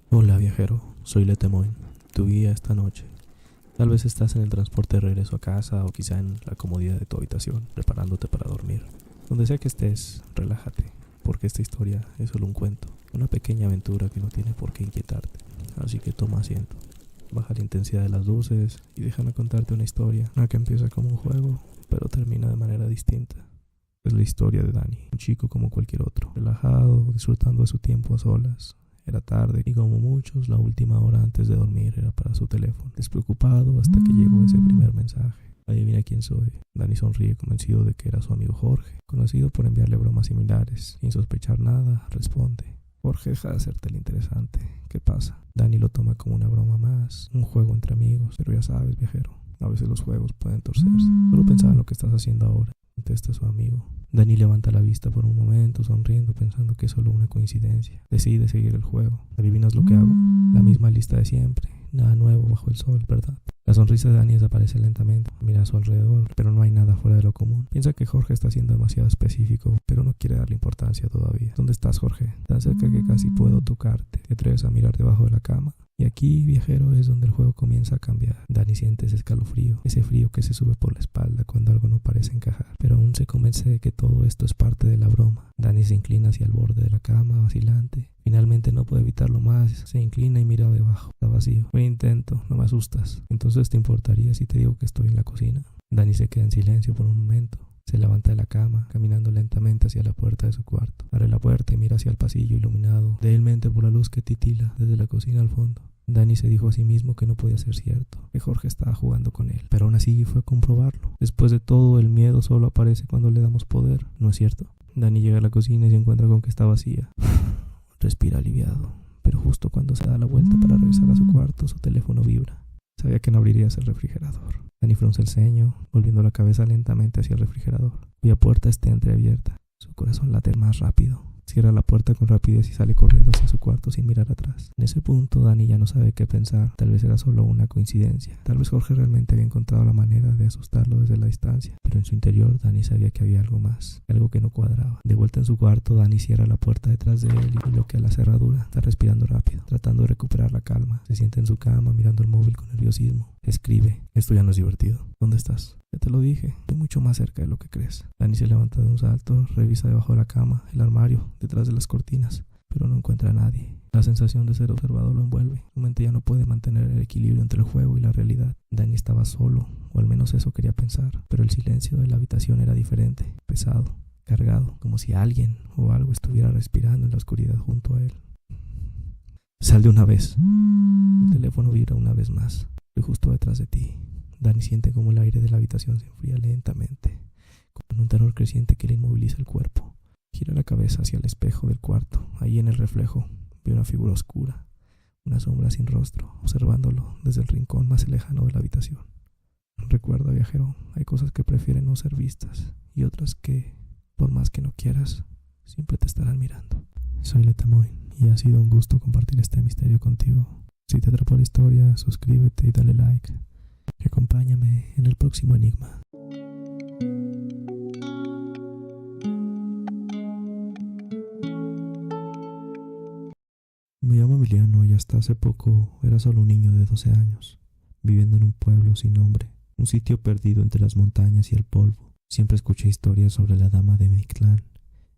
Hola viajero, soy Letemoin, tu guía esta noche. Tal vez estás en el transporte de regreso a casa o quizá en la comodidad de tu habitación, preparándote para dormir. Donde sea que estés, relájate, porque esta historia es solo un cuento, una pequeña aventura que no tiene por qué inquietarte. Así que toma asiento, baja la intensidad de las luces y déjame contarte una historia, una que empieza como un juego, pero termina de manera distinta. Es la historia de Dani, un chico como cualquier otro, relajado, disfrutando de su tiempo a solas. Era tarde y como muchos, la última hora antes de dormir era para su teléfono. Despreocupado hasta que llegó ese primer mensaje. Adivina quién soy. Dani sonríe convencido de que era su amigo Jorge, conocido por enviarle bromas similares. Sin sospechar nada, responde. Jorge, deja de hacerte el interesante. ¿Qué pasa? Dani lo toma como una broma más, un juego entre amigos. Pero ya sabes, viajero, a veces los juegos pueden torcerse. Solo pensaba en lo que estás haciendo ahora. Contesta su amigo. Dani levanta la vista por un momento, sonriendo, pensando que es solo una coincidencia. Decide seguir el juego. ¿Adivinas lo que hago? La misma lista de siempre. Nada nuevo bajo el sol, ¿verdad? La sonrisa de Dani desaparece lentamente. Mira a su alrededor, pero no hay nada fuera de lo común. Piensa que Jorge está siendo demasiado específico, pero no quiere darle importancia todavía. ¿Dónde estás, Jorge? Tan cerca que casi puedo tocarte. ¿Te atreves a mirar debajo de la cama? Y aquí, viajero, es donde el juego comienza a cambiar. Dani siente ese escalofrío, ese frío que se sube por la espalda cuando algo no parece encajar. Pero aún se convence de que todo esto es parte de la broma. Dani se inclina hacia el borde de la cama, vacilante. Finalmente no puede evitarlo más, se inclina y mira debajo. Está vacío. Buen intento, no me asustas. Entonces, ¿te importaría si te digo que estoy en la cocina? Dani se queda en silencio por un momento. Se levanta de la cama, caminando lentamente hacia la puerta de su cuarto. Abre la puerta y mira hacia el pasillo iluminado débilmente por la luz que titila desde la cocina al fondo. Dani se dijo a sí mismo que no podía ser cierto, que Jorge estaba jugando con él, pero aún así fue a comprobarlo. Después de todo, el miedo solo aparece cuando le damos poder, ¿no es cierto? Dani llega a la cocina y se encuentra con que está vacía. Respira aliviado, pero justo cuando se da la vuelta para regresar a su cuarto, su teléfono vibra. Sabía que no abrirías el refrigerador. Dani frunce el ceño, volviendo la cabeza lentamente hacia el refrigerador, cuya puerta está entreabierta. Su corazón late más rápido. Cierra la puerta con rapidez y sale corriendo hacia su cuarto sin mirar atrás. En ese punto, Dani ya no sabe qué pensar. Tal vez era solo una coincidencia. Tal vez Jorge realmente había encontrado la manera de asustarlo desde la distancia. Pero en su interior, Dani sabía que había algo más, algo que no cuadraba. De vuelta en su cuarto, Dani cierra la puerta detrás de él y bloquea la cerradura. Está respirando rápido, tratando de recuperar la calma. Se sienta en su cama, mirando el móvil con nerviosismo. Escribe. Esto ya no es divertido. ¿Dónde estás? Ya te lo dije, estoy mucho más cerca de lo que crees. Dani se levanta de un salto, revisa debajo de la cama, el armario, detrás de las cortinas, pero no encuentra a nadie. La sensación de ser observado lo envuelve. Su mente ya no puede mantener el equilibrio entre el juego y la realidad. Dani estaba solo, o al menos eso quería pensar, pero el silencio de la habitación era diferente, pesado, cargado, como si alguien o algo estuviera respirando en la oscuridad junto a él. Sal de una vez. El teléfono vibra una vez más. Estoy justo detrás de ti. Dani siente como el aire de la habitación se enfría lentamente, con un terror creciente que le inmoviliza el cuerpo. Gira la cabeza hacia el espejo del cuarto. Ahí en el reflejo ve una figura oscura, una sombra sin rostro, observándolo desde el rincón más lejano de la habitación. Recuerda, viajero, hay cosas que prefieren no ser vistas y otras que, por más que no quieras, siempre te estarán mirando. Soy Letemoin y ha sido un gusto compartir este misterio contigo. Si te atrapó la historia, suscríbete y dale like. Y acompáñame en el próximo enigma. Me llamo Emiliano y hasta hace poco era solo un niño de 12 años, viviendo en un pueblo sin nombre, un sitio perdido entre las montañas y el polvo. Siempre escuché historias sobre la dama de Mictlán,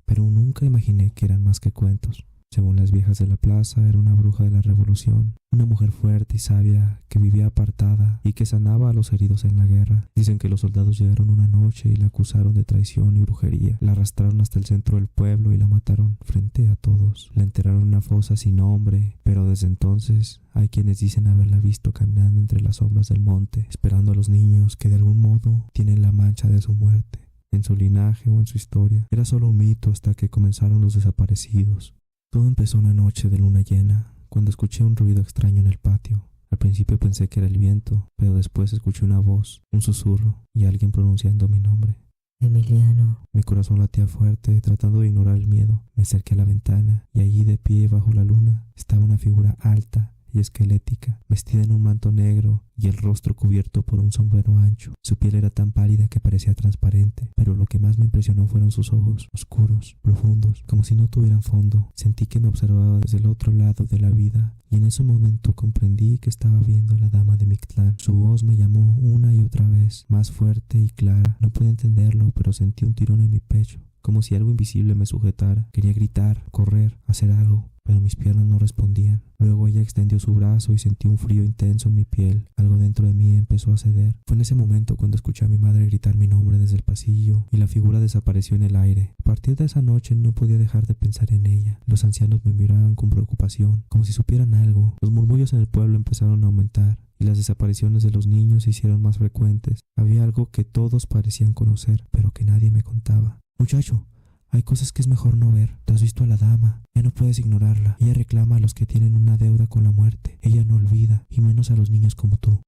pero nunca imaginé que eran más que cuentos. Según las viejas de la plaza, era una bruja de la revolución, una mujer fuerte y sabia que vivía apartada y que sanaba a los heridos en la guerra. Dicen que los soldados llegaron una noche y la acusaron de traición y brujería. La arrastraron hasta el centro del pueblo y la mataron frente a todos. La enterraron en una fosa sin nombre, pero desde entonces hay quienes dicen haberla visto caminando entre las sombras del monte, esperando a los niños que de algún modo tienen la mancha de su muerte. En su linaje o en su historia, era solo un mito hasta que comenzaron los desaparecidos. Todo empezó una noche de luna llena, cuando escuché un ruido extraño en el patio. Al principio pensé que era el viento, pero después escuché una voz, un susurro y alguien pronunciando mi nombre. Emiliano. Mi corazón latía fuerte, tratando de ignorar el miedo. Me acerqué a la ventana y allí, de pie bajo la luna, estaba una figura alta, y esquelética, vestida en un manto negro y el rostro cubierto por un sombrero ancho. Su piel era tan pálida que parecía transparente, pero lo que más me impresionó fueron sus ojos, oscuros, profundos, como si no tuvieran fondo. Sentí que me observaba desde el otro lado de la vida, y en ese momento comprendí que estaba viendo a la dama de Mictlán. Su voz me llamó una y otra vez, más fuerte y clara. No pude entenderlo, pero sentí un tirón en mi pecho, como si algo invisible me sujetara. Quería gritar, correr, hacer algo, pero mis piernas no respondían. Luego ella extendió su brazo y sentí un frío intenso en mi piel. Algo dentro de mí empezó a ceder. Fue en ese momento cuando escuché a mi madre gritar mi nombre desde el pasillo y la figura desapareció en el aire. A partir de esa noche no podía dejar de pensar en ella. Los ancianos me miraban con preocupación, como si supieran algo. Los murmullos en el pueblo empezaron a aumentar y las desapariciones de los niños se hicieron más frecuentes. Había algo que todos parecían conocer, pero que nadie me contaba. Muchacho, hay cosas que es mejor no ver. Te has visto a la dama, ya no puedes ignorarla. Ella reclama a los que tienen una deuda con la muerte. Ella no olvida, y menos a los niños como tú.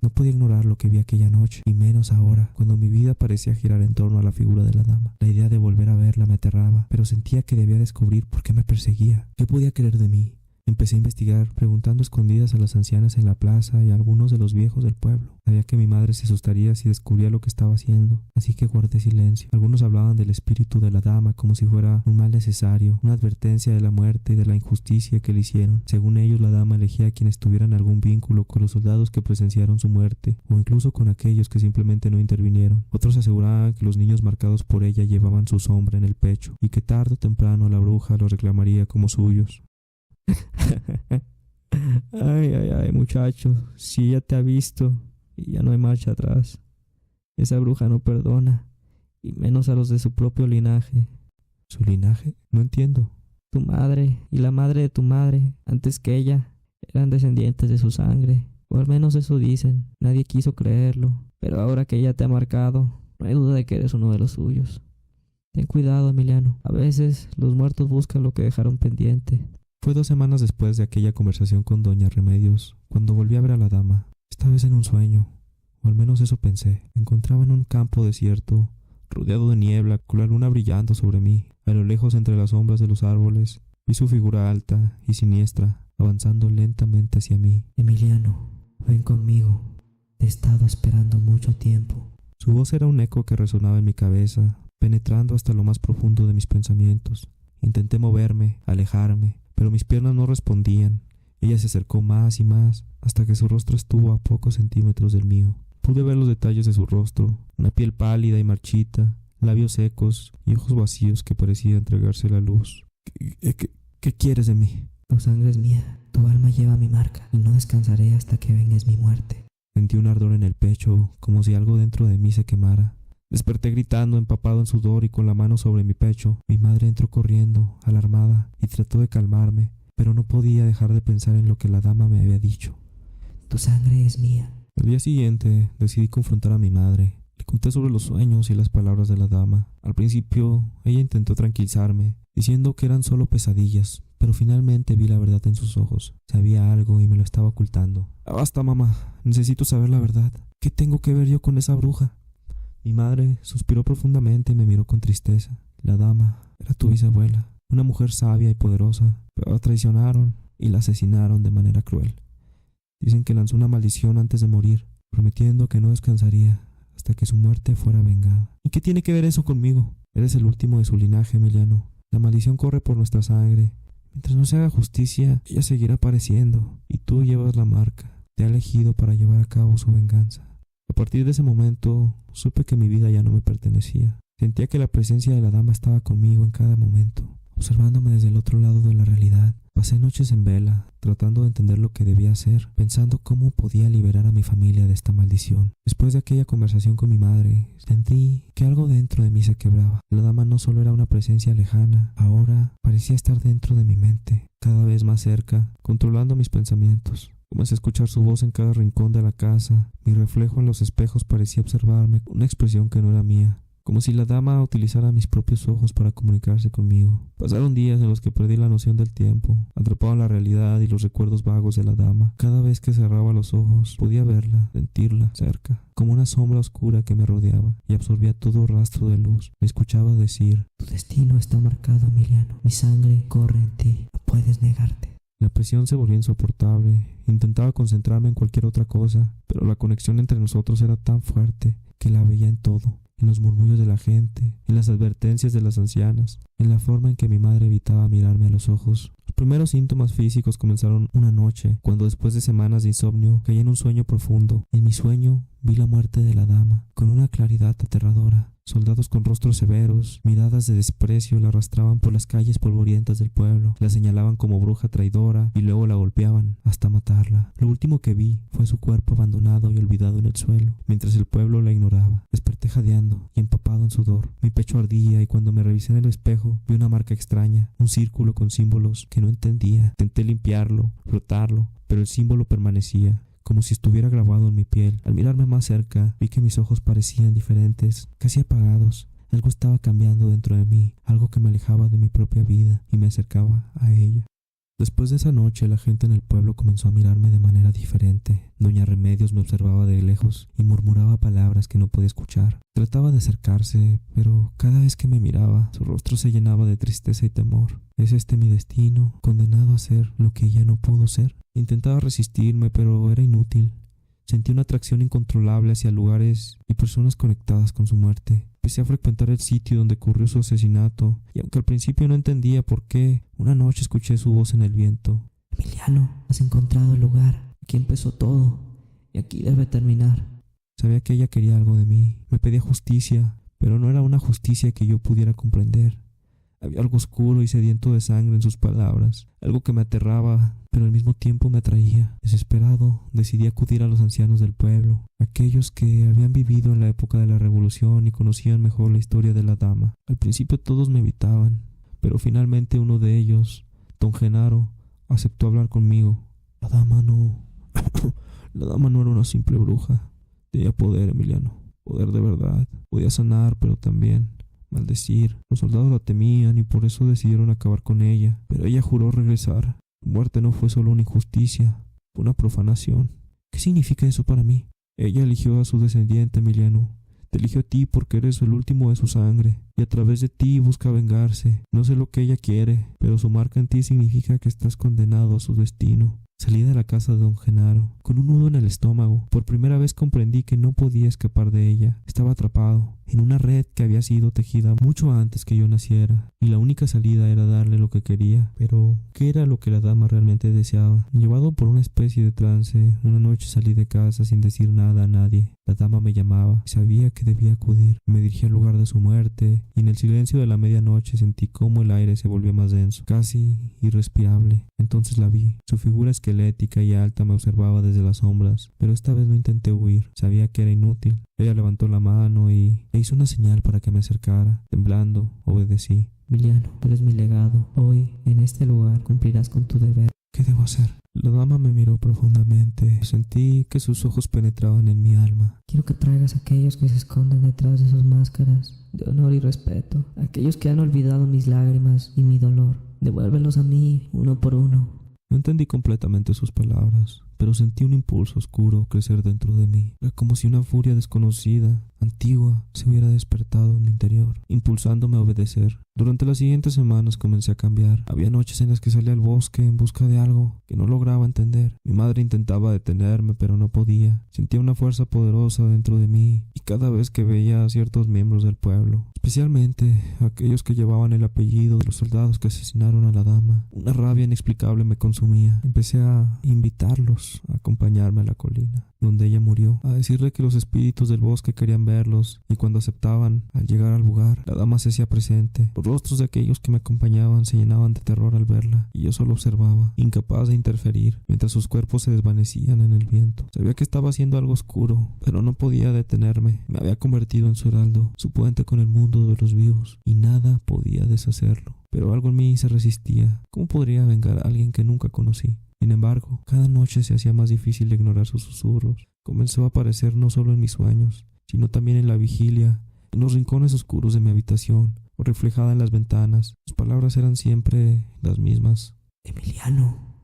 No podía ignorar lo que vi aquella noche, y menos ahora, cuando mi vida parecía girar en torno a la figura de la dama. La idea de volver a verla me aterraba, pero sentía que debía descubrir por qué me perseguía. ¿Qué podía querer de mí? Empecé a investigar, preguntando escondidas a las ancianas en la plaza y a algunos de los viejos del pueblo. Sabía que mi madre se asustaría si descubría lo que estaba haciendo, así que guardé silencio. Algunos hablaban del espíritu de la dama como si fuera un mal necesario, una advertencia de la muerte y de la injusticia que le hicieron. Según ellos, la dama elegía a quienes tuvieran algún vínculo con los soldados que presenciaron su muerte, o incluso con aquellos que simplemente no intervinieron. Otros aseguraban que los niños marcados por ella llevaban su sombra en el pecho, y que tarde o temprano la bruja los reclamaría como suyos. Ay, muchacho, si ella te ha visto y ya no hay marcha atrás. Esa bruja no perdona, y menos a los de su propio linaje. ¿Su linaje? No entiendo. Tu madre y la madre de tu madre, antes que ella, eran descendientes de su sangre, o al menos eso dicen. Nadie quiso creerlo, pero ahora que ella te ha marcado, no hay duda de que eres uno de los suyos. Ten cuidado, Emiliano. A veces los muertos buscan lo que dejaron pendiente. Fue 2 semanas después de aquella conversación con doña Remedios, cuando volví a ver a la dama, esta vez en un sueño, o al menos eso pensé. Me encontraba en un campo desierto, rodeado de niebla, con la luna brillando sobre mí. A lo lejos, entre las sombras de los árboles, vi su figura alta y siniestra, avanzando lentamente hacia mí. Emiliano, ven conmigo. Te he estado esperando mucho tiempo. Su voz era un eco que resonaba en mi cabeza, penetrando hasta lo más profundo de mis pensamientos. Intenté moverme, alejarme, pero mis piernas no respondían. Ella se acercó más y más, hasta que su rostro estuvo a pocos centímetros del mío. Pude ver los detalles de su rostro, una piel pálida y marchita, labios secos y ojos vacíos que parecía entregarse la luz. ¿Qué quieres de mí? Tu sangre es mía, tu alma lleva mi marca, y no descansaré hasta que vengues mi muerte. Sentí un ardor en el pecho, como si algo dentro de mí se quemara. Desperté gritando, empapado en sudor y con la mano sobre mi pecho. Mi madre entró corriendo, alarmada, y trató de calmarme, pero no podía dejar de pensar en lo que la dama me había dicho. Tu sangre es mía. Al día siguiente decidí confrontar a mi madre. Le conté sobre los sueños y las palabras de la dama. Al principio ella intentó tranquilizarme, diciendo que eran solo pesadillas, pero finalmente vi la verdad en sus ojos. Sabía algo y me lo estaba ocultando. Basta, mamá, necesito saber la verdad. ¿Qué tengo que ver yo con esa bruja? Mi madre suspiró profundamente y me miró con tristeza. La dama era tu bisabuela, una mujer sabia y poderosa, pero la traicionaron y la asesinaron de manera cruel. Dicen que lanzó una maldición antes de morir, prometiendo que no descansaría hasta que su muerte fuera vengada. ¿Y qué tiene que ver eso conmigo? Eres el último de su linaje, Emiliano. La maldición corre por nuestra sangre. Mientras no se haga justicia, ella seguirá apareciendo, y tú llevas la marca. Te ha elegido para llevar a cabo su venganza. A partir de ese momento, supe que mi vida ya no me pertenecía. Sentía que la presencia de la dama estaba conmigo en cada momento, observándome desde el otro lado de la realidad. Pasé noches en vela, tratando de entender lo que debía hacer, pensando cómo podía liberar a mi familia de esta maldición. Después de aquella conversación con mi madre, sentí que algo dentro de mí se quebraba. La dama no solo era una presencia lejana, ahora parecía estar dentro de mi mente, cada vez más cerca, controlando mis pensamientos. Comencé a escuchar su voz en cada rincón de la casa. Mi reflejo en los espejos parecía observarme con una expresión que no era mía, como si la dama utilizara mis propios ojos para comunicarse conmigo. Pasaron días en los que perdí la noción del tiempo, atrapado en la realidad y los recuerdos vagos de la dama. Cada vez que cerraba los ojos, podía verla, sentirla cerca, como una sombra oscura que me rodeaba y absorbía todo rastro de luz. Me escuchaba decir: tu destino está marcado, Emiliano. Mi sangre corre en ti, no puedes negarte. La presión se volvía insoportable. Intentaba concentrarme en cualquier otra cosa, pero la conexión entre nosotros era tan fuerte que la veía en todo, en los murmullos de la gente, en las advertencias de las ancianas, en la forma en que mi madre evitaba mirarme a los ojos. Los primeros síntomas físicos comenzaron una noche, cuando después de semanas de insomnio caí en un sueño profundo. En mi sueño vi la muerte de la dama, con una claridad aterradora. Soldados con rostros severos, miradas de desprecio, la arrastraban por las calles polvorientas del pueblo, la señalaban como bruja traidora y luego la golpeaban hasta matarla. Lo último que vi fue su cuerpo abandonado y olvidado en el suelo, mientras el pueblo la ignoraba. Desperté jadeando y empapado en sudor. Mi pecho ardía y cuando me revisé en el espejo vi una marca extraña, un círculo con símbolos que no entendía. Intenté limpiarlo, frotarlo, pero el símbolo permanecía, como si estuviera grabado en mi piel. Al mirarme más cerca, vi que mis ojos parecían diferentes, casi apagados. Algo estaba cambiando dentro de mí, algo que me alejaba de mi propia vida y me acercaba a ella. Después de esa noche, la gente en el pueblo comenzó a mirarme de manera diferente. Doña Remedios me observaba de lejos y murmuraba palabras que no podía escuchar. Trataba de acercarse, pero cada vez que me miraba, su rostro se llenaba de tristeza y temor. ¿Es este mi destino, condenado a ser lo que ella no pudo ser? Intentaba resistirme, pero era inútil. Sentí una atracción incontrolable hacia lugares y personas conectadas con su muerte. Empecé a frecuentar el sitio donde ocurrió su asesinato, y aunque al principio no entendía por qué, una noche escuché su voz en el viento. Emiliano, has encontrado el lugar. Aquí empezó todo, y aquí debe terminar. Sabía que ella quería algo de mí. Me pedía justicia, pero no era una justicia que yo pudiera comprender. Había algo oscuro y sediento de sangre en sus palabras, algo que me aterraba, pero al mismo tiempo me atraía. Desesperado, decidí acudir a los ancianos del pueblo, aquellos que habían vivido en la época de la Revolución y conocían mejor la historia de la dama. Al principio todos me evitaban, pero finalmente uno de ellos, don Genaro, aceptó hablar conmigo. La dama no era una simple bruja. Tenía poder, Emiliano, poder de verdad. Podía sanar, pero también maldecir. Los soldados la temían y por eso decidieron acabar con ella, pero ella juró regresar. Su muerte no fue solo una injusticia, fue una profanación. ¿Qué significa eso para mí? Ella eligió a su descendiente, Emiliano. Te eligió a ti porque eres el último de su sangre, y a través de ti busca vengarse. No sé lo que ella quiere, pero su marca en ti significa que estás condenado a su destino. Salí de la casa de don Genaro, con un nudo en el estómago. Por primera vez comprendí que no podía escapar de ella. Estaba atrapado en una red que había sido tejida mucho antes que yo naciera, y la única salida era darle lo que quería. Pero, ¿qué era lo que la dama realmente deseaba? Llevado por una especie de trance, una noche salí de casa sin decir nada a nadie. La dama me llamaba, y sabía que debía acudir. Me dirigí al lugar de su muerte, y en el silencio de la medianoche sentí cómo el aire se volvió más denso, casi irrespirable. Entonces la vi. Su figura esquelética y alta me observaba desde las sombras, pero esta vez no intenté huir. Sabía que era inútil. Ella levantó la mano y me hizo una señal para que me acercara. Temblando, obedecí. Emiliano, eres mi legado. Hoy, en este lugar, cumplirás con tu deber. ¿Qué debo hacer? La dama me miró profundamente. Sentí que sus ojos penetraban en mi alma. Quiero que traigas a aquellos que se esconden detrás de sus máscaras de honor y respeto, aquellos que han olvidado mis lágrimas y mi dolor. Devuélvelos a mí, uno por uno. No entendí completamente sus palabras, pero sentí un impulso oscuro crecer dentro de mí. Era como si una furia desconocida, antigua, se hubiera despertado en mi interior, impulsándome a obedecer. Durante las siguientes semanas comencé a cambiar. Había noches en las que salía al bosque en busca de algo que no lograba entender. Mi madre intentaba detenerme, pero no podía. Sentía una fuerza poderosa dentro de mí, y cada vez que veía a ciertos miembros del pueblo, especialmente aquellos que llevaban el apellido de los soldados que asesinaron a la dama, una rabia inexplicable me consumía. Empecé a invitarlos a acompañarme a la colina donde ella murió, a decirle que los espíritus del bosque querían verlos, y cuando aceptaban, al llegar al lugar, la dama se hacía presente. Los rostros de aquellos que me acompañaban se llenaban de terror al verla, y yo solo observaba, incapaz de interferir, mientras sus cuerpos se desvanecían en el viento. Sabía que estaba haciendo algo oscuro, pero no podía detenerme. Me había convertido en su heraldo, su puente con el mundo de los vivos, y nada podía deshacerlo. Pero algo en mí se resistía. ¿Cómo podría vengar a alguien que nunca conocí? Sin embargo, cada noche se hacía más difícil de ignorar sus susurros. Comenzó a aparecer no solo en mis sueños, sino también en la vigilia, en los rincones oscuros de mi habitación, o reflejada en las ventanas. Sus palabras eran siempre las mismas. Emiliano,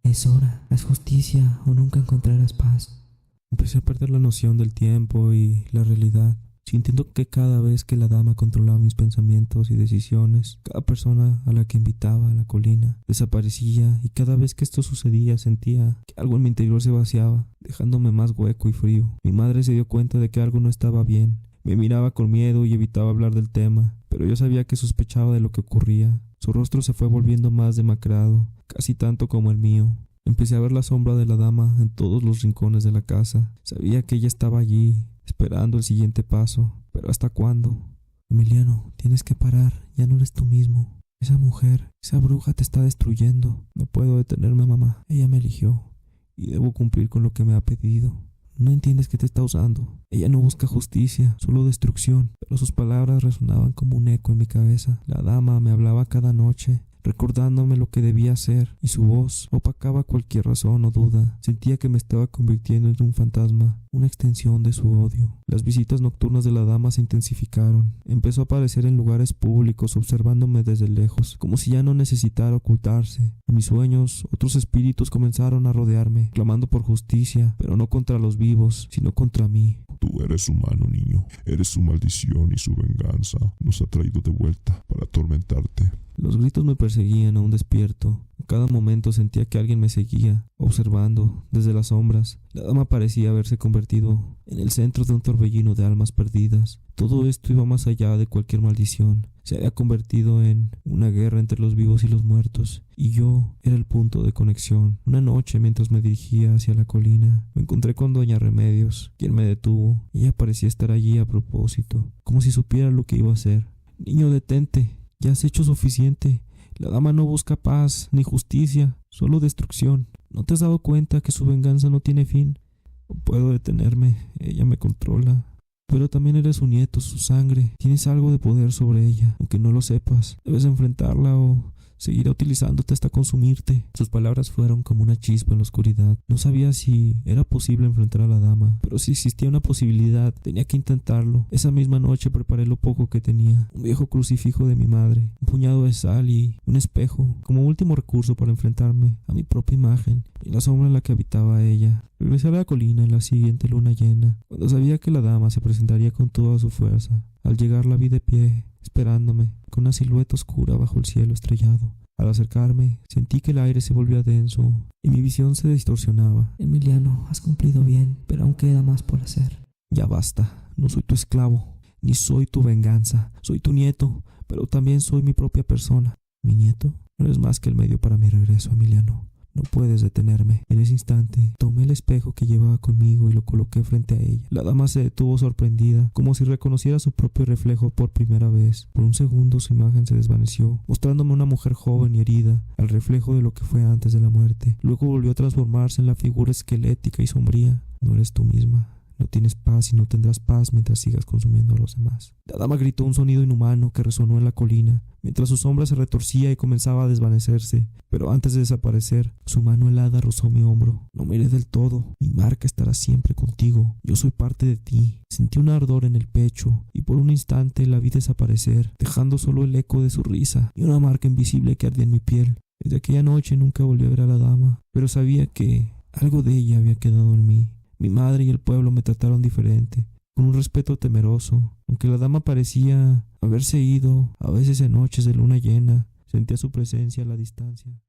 es hora. Haz justicia o nunca encontrarás paz. Empecé a perder la noción del tiempo y la realidad. sintiendo que cada vez que la dama controlaba mis pensamientos y decisiones, cada persona a la que invitaba a la colina desaparecía, y cada vez que esto sucedía sentía que algo en mi interior se vaciaba, dejándome más hueco y frío. Mi madre se dio cuenta de que algo no estaba bien. Me miraba con miedo y evitaba hablar del tema, pero yo sabía que sospechaba de lo que ocurría. Su rostro se fue volviendo más demacrado, casi tanto como el mío. Empecé a ver la sombra de la dama en todos los rincones de la casa. Sabía que ella estaba allí, esperando el siguiente paso. ¿Pero hasta cuándo? Emiliano, tienes que parar, ya no eres tú mismo. Esa mujer, esa bruja te está destruyendo. No puedo detenerme, mamá. Ella me eligió y debo cumplir con lo que me ha pedido. No entiendes que te está usando. Ella no busca justicia, solo destrucción. Pero sus palabras resonaban como un eco en mi cabeza. La dama me hablaba cada noche, recordándome lo que debía hacer, y su voz opacaba cualquier razón o duda. Sentía que me estaba convirtiendo en un fantasma, una extensión de su odio. Las visitas nocturnas de la dama se intensificaron. Empezó a aparecer en lugares públicos, observándome desde lejos, como si ya no necesitara ocultarse. En mis sueños, otros espíritus comenzaron a rodearme, clamando por justicia, pero no contra los vivos, sino contra mí. Tú eres humano, niño. Eres su maldición, y su venganza nos ha traído de vuelta para atormentarte. Los gritos me perseguían aún despierto. En cada momento sentía que alguien me seguía, observando desde las sombras. La dama parecía haberse convertido en el centro de un torbellino de almas perdidas. Todo esto iba más allá de cualquier maldición. Se había convertido en una guerra entre los vivos y los muertos, y yo era el punto de conexión. Una noche, mientras me dirigía hacia la colina, me encontré con doña Remedios, quien me detuvo. Ella parecía estar allí a propósito, como si supiera lo que iba a hacer. Niño, detente. Ya has hecho suficiente. La dama no busca paz ni justicia, solo destrucción. ¿No te has dado cuenta que su venganza no tiene fin? No puedo detenerme, ella me controla. Pero también eres su nieto, su sangre. Tienes algo de poder sobre ella, aunque no lo sepas. Debes enfrentarla o seguirá utilizándote hasta consumirte. Sus palabras fueron como una chispa en la oscuridad. No sabía si era posible enfrentar a la dama, pero si existía una posibilidad, tenía que intentarlo. Esa misma noche preparé lo poco que tenía: un viejo crucifijo de mi madre, un puñado de sal y un espejo, como último recurso para enfrentarme a mi propia imagen y la sombra en la que habitaba ella. Regresé a la colina en la siguiente luna llena, cuando sabía que la dama se presentaría con toda su fuerza. Al llegar la vi de pie, esperándome, con una silueta oscura bajo el cielo estrellado. Al acercarme, sentí que el aire se volvía denso y mi visión se distorsionaba. Emiliano, has cumplido bien, pero aún queda más por hacer. Ya basta, no soy tu esclavo, ni soy tu venganza. Soy tu nieto, pero también soy mi propia persona. ¿Mi nieto? No eres más que el medio para mi regreso, Emiliano. No puedes detenerme. En ese instante, tomé el espejo que llevaba conmigo y lo coloqué frente a ella. La dama se detuvo sorprendida, como si reconociera su propio reflejo por primera vez. Por un segundo su imagen se desvaneció, mostrándome una mujer joven y herida, al reflejo de lo que fue antes de la muerte. Luego volvió a transformarse en la figura esquelética y sombría. No eres tú misma. No tienes paz y no tendrás paz mientras sigas consumiendo a los demás. La dama gritó un sonido inhumano que resonó en la colina, mientras su sombra se retorcía y comenzaba a desvanecerse. Pero antes de desaparecer, su mano helada rozó mi hombro. No me iré del todo. Mi marca estará siempre contigo. Yo soy parte de ti. Sentí un ardor en el pecho y por un instante la vi desaparecer, dejando solo el eco de su risa y una marca invisible que ardía en mi piel. Desde aquella noche nunca volví a ver a la dama, pero sabía que algo de ella había quedado en mí. Mi madre y el pueblo me trataron diferente, con un respeto temeroso. Aunque la dama parecía haberse ido, a veces en noches de luna llena, sentía su presencia a la distancia.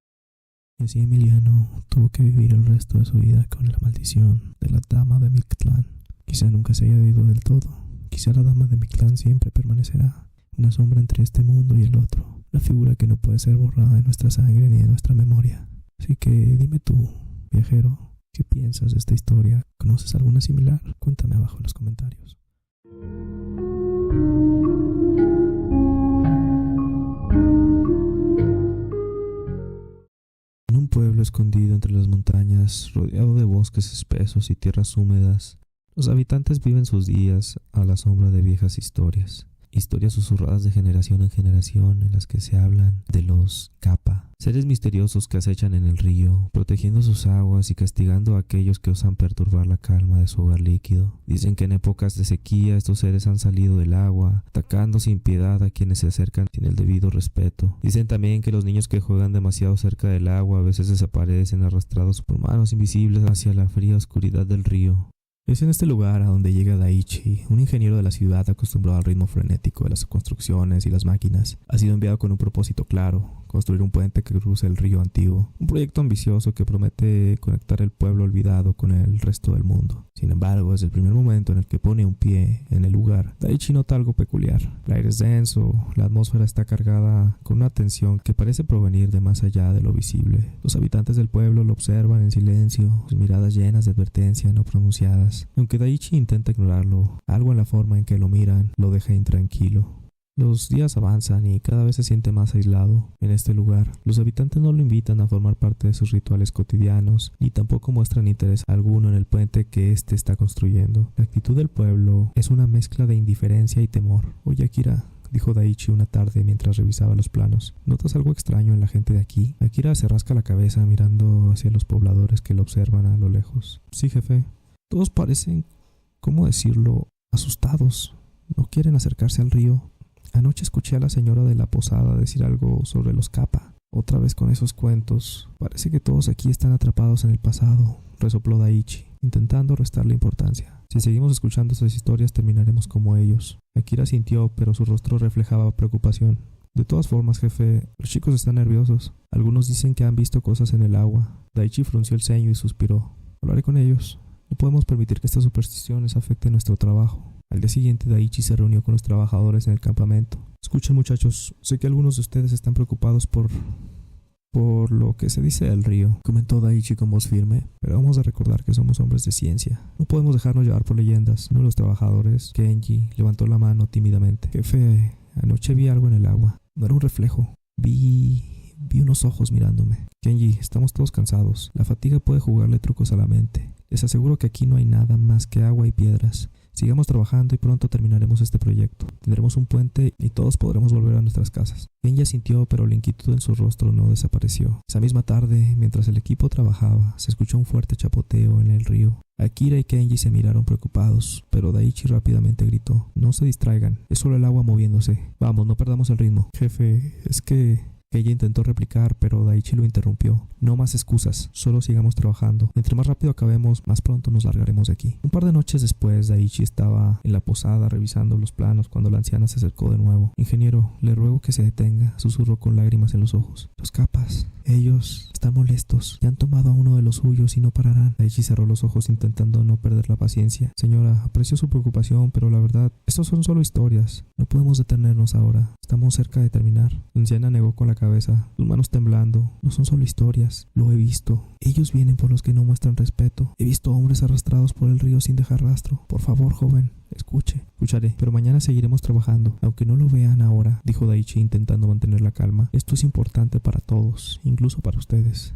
Y así Emiliano tuvo que vivir el resto de su vida con la maldición de la dama de Mictlán. Quizá nunca se haya ido del todo. Quizá la dama de Mictlán siempre permanecerá, una sombra entre este mundo y el otro, una figura que no puede ser borrada de nuestra sangre ni de nuestra memoria. Así que dime tú, viajero, ¿qué piensas de esta historia? ¿Conoces alguna similar? Cuéntame abajo en los comentarios. En un pueblo escondido entre las montañas, rodeado de bosques espesos y tierras húmedas, los habitantes viven sus días a la sombra de viejas historias. Historias susurradas de generación en generación en las que se hablan de los Kappa, seres misteriosos que acechan en el río, protegiendo sus aguas y castigando a aquellos que osan perturbar la calma de su hogar líquido. Dicen que en épocas de sequía estos seres han salido del agua, atacando sin piedad a quienes se acercan sin el debido respeto. Dicen también que los niños que juegan demasiado cerca del agua a veces desaparecen arrastrados por manos invisibles hacia la fría oscuridad del río. Es en este lugar a donde llega Daichi, un ingeniero de la ciudad acostumbrado al ritmo frenético de las construcciones y las máquinas. Ha sido enviado con un propósito claro: construir un puente que cruce el río antiguo. Un proyecto ambicioso que promete conectar el pueblo olvidado con el resto del mundo. Sin embargo, desde el primer momento en el que pone un pie en el lugar, Daichi nota algo peculiar. El aire es denso, la atmósfera está cargada con una tensión que parece provenir de más allá de lo visible. Los habitantes del pueblo lo observan en silencio, sus miradas llenas de advertencia no pronunciadas. Aunque Daichi intenta ignorarlo, algo en la forma en que lo miran lo deja intranquilo. Los días avanzan y cada vez se siente más aislado en este lugar. Los habitantes no lo invitan a formar parte de sus rituales cotidianos, ni tampoco muestran interés alguno en el puente que éste está construyendo. La actitud del pueblo es una mezcla de indiferencia y temor. Oye, Akira, dijo Daichi una tarde mientras revisaba los planos, ¿notas algo extraño en la gente de aquí? Akira se rasca la cabeza mirando hacia los pobladores que lo observan a lo lejos. Sí, jefe. Todos parecen, ¿cómo decirlo?, asustados. No quieren acercarse al río. Anoche escuché a la señora de la posada decir algo sobre los Kappa. Otra vez con esos cuentos. Parece que todos aquí están atrapados en el pasado, resopló Daichi, intentando restarle importancia. Si seguimos escuchando esas historias terminaremos como ellos. Akira sintió, pero su rostro reflejaba preocupación. De todas formas, jefe, los chicos están nerviosos. Algunos dicen que han visto cosas en el agua. Daichi frunció el ceño y suspiró. Hablaré con ellos. No podemos permitir que estas supersticiones afecten nuestro trabajo. Al día siguiente, Daichi se reunió con los trabajadores en el campamento. Escuchen, muchachos, sé que algunos de ustedes están preocupados por lo que se dice del río, comentó Daichi con voz firme, pero vamos a recordar que somos hombres de ciencia. No podemos dejarnos llevar por leyendas. Uno de los trabajadores, Kenji, levantó la mano tímidamente. Jefe, anoche vi algo en el agua. No era un reflejo. Vi unos ojos mirándome. Kenji, estamos todos cansados. La fatiga puede jugarle trucos a la mente. Les aseguro que aquí no hay nada más que agua y piedras. Sigamos trabajando y pronto terminaremos este proyecto. Tendremos un puente y todos podremos volver a nuestras casas. Kenji asintió, pero la inquietud en su rostro no desapareció. Esa misma tarde, mientras el equipo trabajaba, se escuchó un fuerte chapoteo en el río. Akira y Kenji se miraron preocupados, pero Daichi rápidamente gritó: «No se distraigan, es solo el agua moviéndose. Vamos, no perdamos el ritmo». «Jefe, es que...» Ella intentó replicar, pero Daichi lo interrumpió. «No más excusas, solo sigamos trabajando. Entre más rápido acabemos, más pronto nos largaremos de aquí». Un par de noches después, Daichi estaba en la posada revisando los planos cuando la anciana se acercó de nuevo. «Ingeniero, le ruego que se detenga», susurró con lágrimas en los ojos. «Los Kappas, ellos están molestos. Ya han tomado a uno de los suyos y no pararán». Daichi cerró los ojos intentando no perder la paciencia. «Señora, aprecio su preocupación, pero la verdad, estos son solo historias. No podemos detenernos ahora. Estamos cerca de terminar». La anciana negó con la cabeza, sus manos temblando. «No son solo historias, lo he visto. Ellos vienen por los que no muestran respeto. He visto hombres arrastrados por el río sin dejar rastro. Por favor, joven, escuche». «Escucharé, pero mañana seguiremos trabajando, aunque no lo vean ahora», dijo Daichi intentando mantener la calma. «Esto es importante para todos, incluso para ustedes».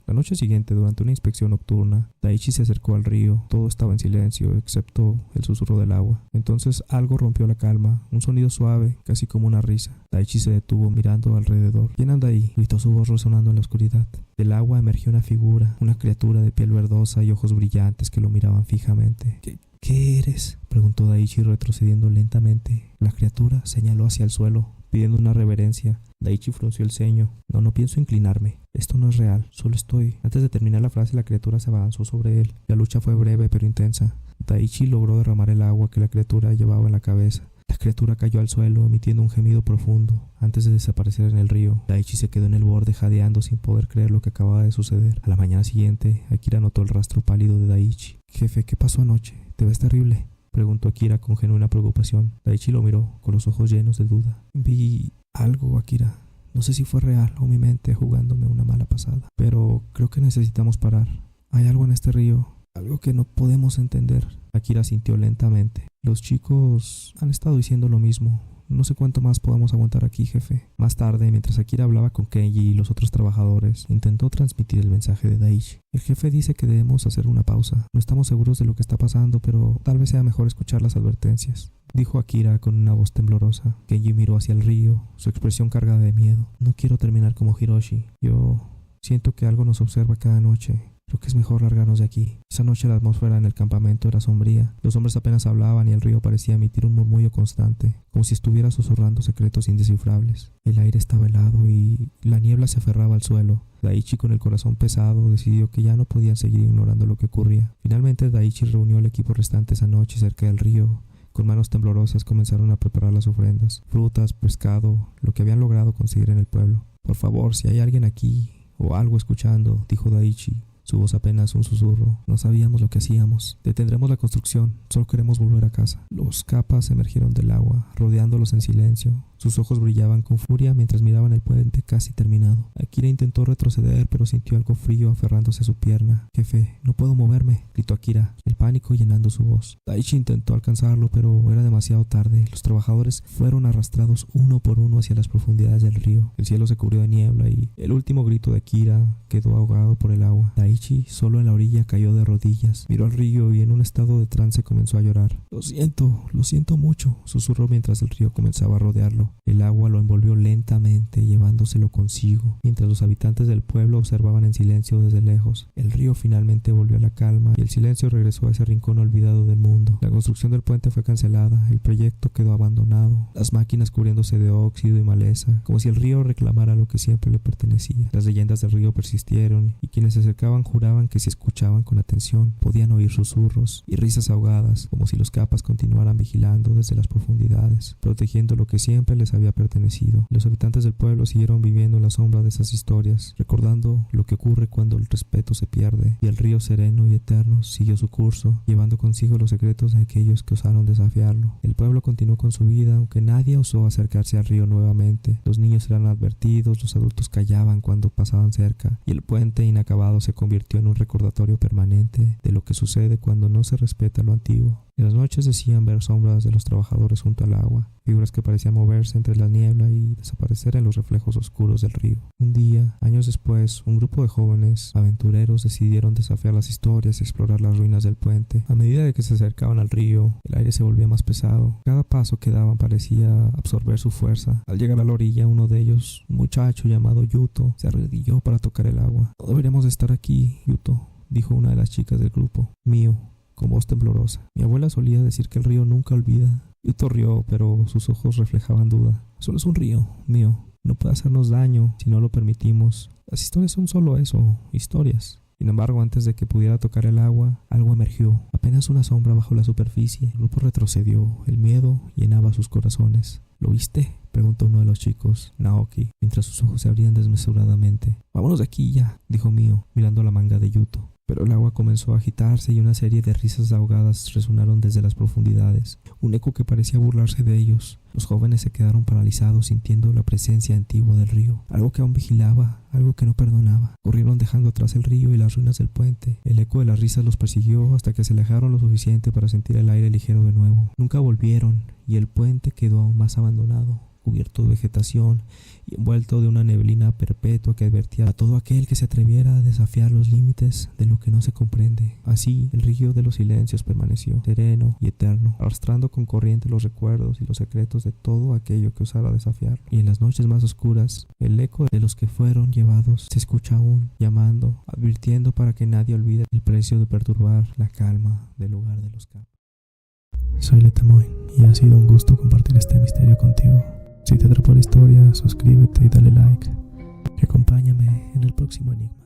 La noche siguiente, durante una inspección nocturna, Daichi se acercó al río. Todo estaba en silencio, excepto el susurro del agua. Entonces algo rompió la calma, un sonido suave, casi como una risa. Daichi se detuvo mirando alrededor. «¿Quién anda ahí?», gritó su voz resonando en la oscuridad. Del agua emergió una figura, una criatura de piel verdosa y ojos brillantes que lo miraban fijamente. ¿Qué eres?», preguntó Daichi retrocediendo lentamente. La criatura señaló hacia el suelo, pidiendo una reverencia. Daichi frunció el ceño. No pienso inclinarme. Esto no es real, solo estoy». Antes de terminar la frase, la criatura se abalanzó sobre él. La lucha fue breve pero intensa. Daichi logró derramar el agua que la criatura llevaba en la cabeza. La criatura cayó al suelo, emitiendo un gemido profundo. Antes de desaparecer en el río, Daichi se quedó en el borde jadeando sin poder creer lo que acababa de suceder. A la mañana siguiente, Akira notó el rastro pálido de Daichi. «Jefe, ¿qué pasó anoche? ¿Te ves terrible?», preguntó Akira con genuina preocupación. Daichi lo miró, con los ojos llenos de duda. «Vi algo, Akira. No sé si fue real o mi mente jugándome una mala pasada. Pero creo que necesitamos parar. Hay algo en este río, algo que no podemos entender». Akira sintió lentamente. «Los chicos han estado diciendo lo mismo. No sé cuánto más podemos aguantar aquí, jefe». Más tarde, mientras Akira hablaba con Kenji y los otros trabajadores, intentó transmitir el mensaje de Daichi. «El jefe dice que debemos hacer una pausa. No estamos seguros de lo que está pasando, pero tal vez sea mejor escuchar las advertencias», dijo Akira con una voz temblorosa. Kenji miró hacia el río, su expresión cargada de miedo. «No quiero terminar como Hiroshi. Yo siento que algo nos observa cada noche. Creo que es mejor largarnos de aquí. Esa noche la atmósfera en el campamento era sombría. Los hombres apenas hablaban y el río parecía emitir un murmullo constante, como si estuviera susurrando secretos indescifrables. El aire estaba helado y la niebla se aferraba al suelo. Daichi, con el corazón pesado, decidió que ya no podían seguir ignorando lo que ocurría. Finalmente Daichi reunió al equipo restante esa noche cerca del río. Con manos temblorosas comenzaron a preparar las ofrendas, frutas, pescado, lo que habían logrado conseguir en el pueblo. Por favor, si hay alguien aquí o algo escuchando, dijo Daichi. Su voz apenas un susurro. No sabíamos lo que hacíamos. Detendremos la construcción. Solo queremos volver a casa. Los Kappas emergieron del agua, rodeándolos en silencio. Sus ojos brillaban con furia mientras miraban el puente casi terminado. Akira intentó retroceder, pero sintió algo frío aferrándose a su pierna. «Jefe, no puedo moverme», gritó Akira, el pánico llenando su voz. Daichi intentó alcanzarlo, pero era demasiado tarde. Los trabajadores fueron arrastrados uno por uno hacia las profundidades del río. El cielo se cubrió de niebla y el último grito de Akira quedó ahogado por el agua. Daichi, solo en la orilla, cayó de rodillas. Miró al río y en un estado de trance comenzó a llorar. Lo siento mucho», susurró mientras el río comenzaba a rodearlo. El agua lo envolvió lentamente, llevándoselo consigo, mientras los habitantes del pueblo observaban en silencio desde lejos. El río finalmente volvió a la calma y el silencio regresó a ese rincón olvidado del mundo. La construcción del puente fue cancelada, el proyecto quedó abandonado, las máquinas cubriéndose de óxido y maleza, como si el río reclamara lo que siempre le pertenecía. Las leyendas del río persistieron y quienes se acercaban juraban que si escuchaban con atención podían oír susurros y risas ahogadas, como si los Kappas continuaran vigilando desde las profundidades, protegiendo lo que siempre les había pertenecido. Los habitantes del pueblo siguieron viviendo en la sombra de esas historias, recordando lo que ocurre cuando el respeto se pierde, y el río sereno y eterno siguió su curso, llevando consigo los secretos de aquellos que osaron desafiarlo. El pueblo continuó con su vida, aunque nadie osó acercarse al río nuevamente. Los niños eran advertidos, los adultos callaban cuando pasaban cerca, y el puente inacabado se convirtió en un recordatorio permanente de lo que sucede cuando no se respeta lo antiguo. En las noches decían ver sombras de los trabajadores junto al agua, figuras que parecían moverse entre la niebla y desaparecer en los reflejos oscuros del río. Un día, años después, un grupo de jóvenes aventureros decidieron desafiar las historias y explorar las ruinas del puente. A medida de que se acercaban al río, el aire se volvía más pesado. Cada paso que daban parecía absorber su fuerza. Al llegar a la orilla, uno de ellos, un muchacho llamado Yuto, se arrodilló para tocar el agua. «No deberíamos estar aquí, Yuto», dijo una de las chicas del grupo. «Mío», con voz temblorosa. «Mi abuela solía decir que el río nunca olvida». Yuto rió, pero sus ojos reflejaban duda. «Solo es un río, mío. No puede hacernos daño si no lo permitimos. Las historias son solo eso, historias». Sin embargo, antes de que pudiera tocar el agua, algo emergió. Apenas una sombra bajo la superficie. El grupo retrocedió. El miedo llenaba sus corazones. «¿Lo viste?», preguntó uno de los chicos, Naoki, mientras sus ojos se abrían desmesuradamente. «Vámonos de aquí ya», dijo Mio, mirando la manga de Yuto. Pero el agua comenzó a agitarse y una serie de risas ahogadas resonaron desde las profundidades, un eco que parecía burlarse de ellos. Los jóvenes se quedaron paralizados sintiendo la presencia antigua del río, algo que aún vigilaba, algo que no perdonaba. Corrieron dejando atrás el río y las ruinas del puente. El eco de las risas los persiguió hasta que se alejaron lo suficiente para sentir el aire ligero de nuevo. Nunca volvieron y el puente quedó aún más abandonado, cubierto de vegetación y envuelto de una neblina perpetua que advertía a todo aquel que se atreviera a desafiar los límites de lo que no se comprende. Así, el río de los silencios permaneció, sereno y eterno, arrastrando con corriente los recuerdos y los secretos de todo aquello que osara desafiarlo. Y en las noches más oscuras, el eco de los que fueron llevados se escucha aún, llamando, advirtiendo para que nadie olvide el precio de perturbar la calma del lugar de los Kappas. Soy Letemoin y ha sido un gusto compartir este misterio contigo. Si te atrapó la historia, suscríbete y dale like. Y acompáñame en el próximo enigma.